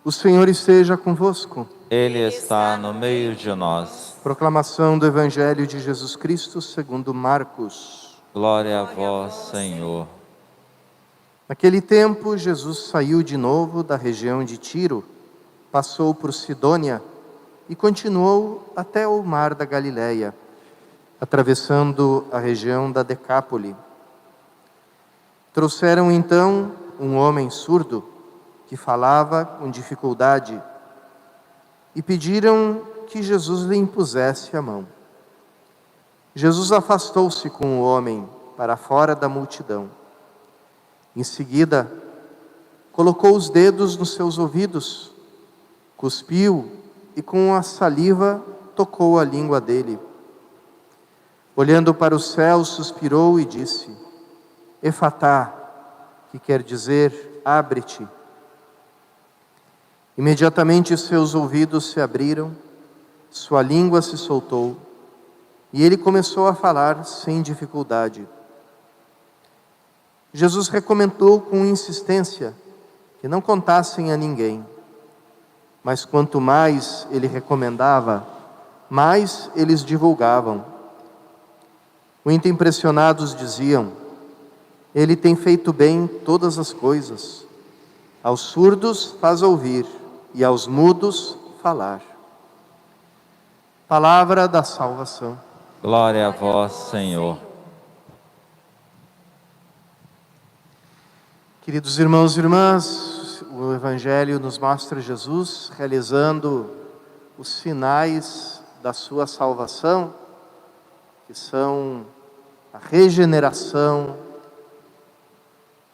O Senhor esteja convosco. Ele está no meio de nós. Proclamação do Evangelho de Jesus Cristo segundo Marcos. Glória a vós, Senhor. Naquele tempo, Jesus saiu de novo da região de Tiro, passou por Sidônia e continuou até o mar da Galileia, atravessando a região da Decápole. Trouxeram então um homem surdo que falava com dificuldade e pediram que Jesus lhe impusesse a mão. Jesus afastou-se com o homem para fora da multidão. Em seguida, colocou os dedos nos seus ouvidos, cuspiu e com a saliva tocou a língua dele. Olhando para o céu, suspirou e disse: Efatá, que quer dizer, abre-te. Imediatamente seus ouvidos se abriram, sua língua se soltou, e ele começou a falar sem dificuldade. Jesus recomendou com insistência que não contassem a ninguém, mas quanto mais ele recomendava, mais eles divulgavam. Muito impressionados diziam: Ele tem feito bem todas as coisas. Aos surdos faz ouvir e aos mudos falar. Palavra da salvação. Glória a vós, Senhor. Queridos irmãos e irmãs, o Evangelho nos mostra Jesus realizando os sinais da sua salvação, que são a regeneração,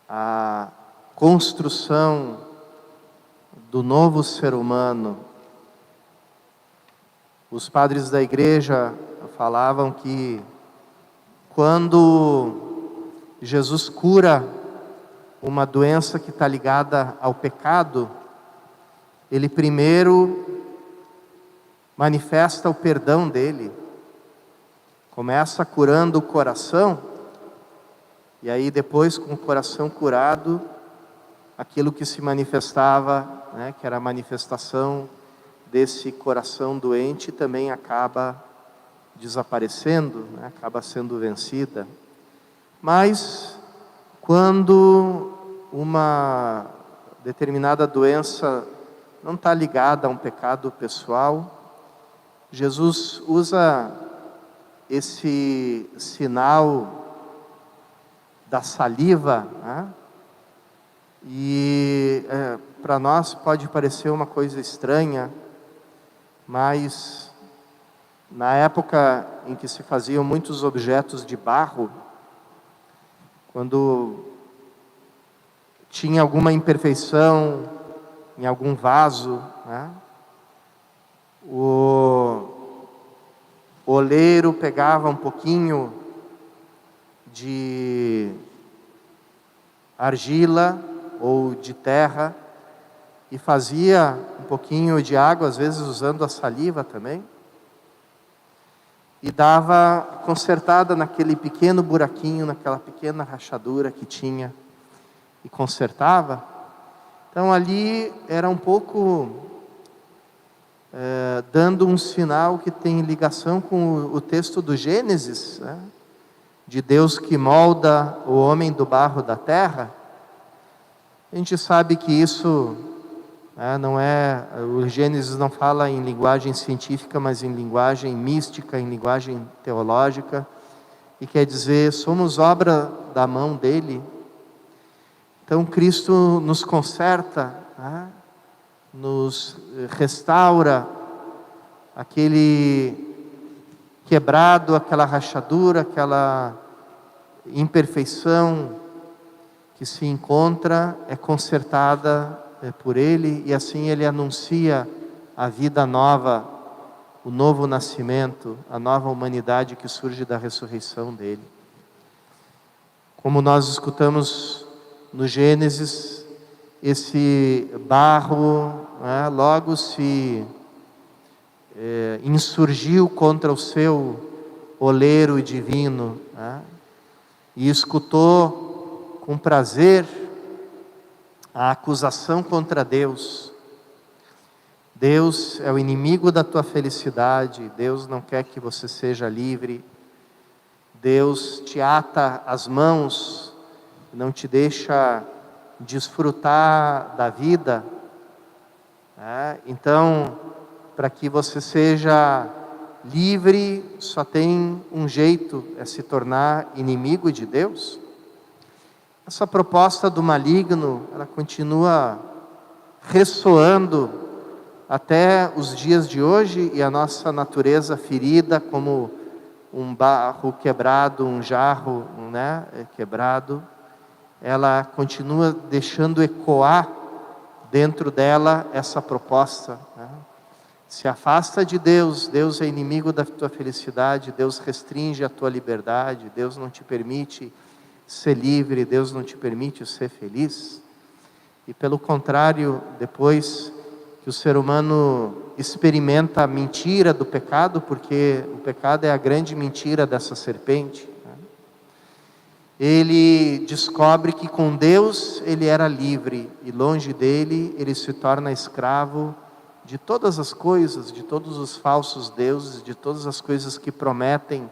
a construção do novo ser humano. Os padres da igreja falavam que quando Jesus cura uma doença que está ligada ao pecado, ele primeiro manifesta o perdão dele, começa curando o coração, e aí depois, com o coração curado, aquilo que se manifestava, que era a manifestação desse coração doente, também acaba desaparecendo, acaba sendo vencida. Mas quando uma determinada doença não está ligada a um pecado pessoal, Jesus usa esse sinal da saliva, e para nós pode parecer uma coisa estranha, mas na época em que se faziam muitos objetos de barro, quando tinha alguma imperfeição em algum vaso, o oleiro pegava um pouquinho de argila ou de terra e fazia um pouquinho de água, às vezes usando a saliva também, e dava consertada naquele pequeno buraquinho, naquela pequena rachadura que tinha, e consertava. Então ali era um pouco dando um sinal que tem ligação com o texto do Gênesis, de Deus que molda o homem do barro da terra. A gente sabe que isso não é, o Gênesis não fala em linguagem científica, mas em linguagem mística, em linguagem teológica, e quer dizer, somos obra da mão dele. Então Cristo nos conserta, nos restaura aquele quebrado, aquela rachadura, aquela imperfeição que se encontra, é consertada por Ele, e assim Ele anuncia a vida nova, o novo nascimento, a nova humanidade que surge da ressurreição dele. Como nós escutamos no Gênesis, esse barro logo se insurgiu contra o seu oleiro divino, e escutou com prazer a acusação contra Deus, Deus é o inimigo da tua felicidade, Deus não quer que você seja livre, Deus te ata as mãos, não te deixa desfrutar da vida. Então, para que você seja livre, só tem um jeito, é se tornar inimigo de Deus. Essa proposta do maligno, ela continua ressoando até os dias de hoje, e a nossa natureza ferida, como um barro quebrado, um jarro, né, quebrado, ela continua deixando ecoar dentro dela essa proposta, né? Se afasta de Deus, Deus é inimigo da tua felicidade, Deus restringe a tua liberdade, Deus não te permite ser livre, Deus não te permite ser feliz. E pelo contrário, depois que o ser humano experimenta a mentira do pecado, porque o pecado é a grande mentira dessa serpente, né? Ele descobre que com Deus ele era livre, e longe dele ele se torna escravo de todas as coisas, de todos os falsos deuses, de todas as coisas que prometem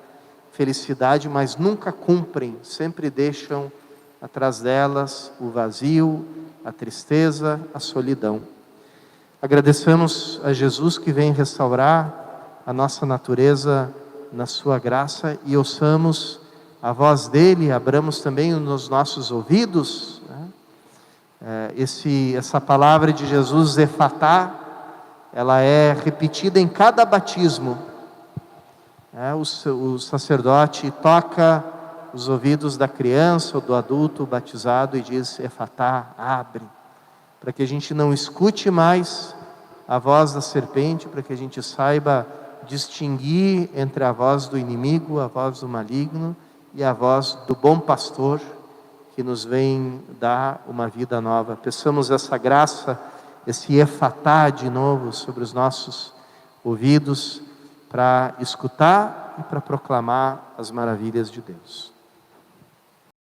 felicidade, mas nunca cumprem, sempre deixam atrás delas o vazio, a tristeza, a solidão. Agradecemos a Jesus que vem restaurar a nossa natureza na sua graça, e ouçamos a voz dele, abramos também nos nossos ouvidos, né? Essa palavra de Jesus, Efatá, ela é repetida em cada batismo. O sacerdote toca os ouvidos da criança ou do adulto batizado e diz: Efatá, abre, para que a gente não escute mais a voz da serpente, para que a gente saiba distinguir entre a voz do inimigo, a voz do maligno e a voz do bom pastor que nos vem dar uma vida nova. Peçamos essa graça, esse efatá de novo sobre os nossos ouvidos, para escutar e para proclamar as maravilhas de Deus.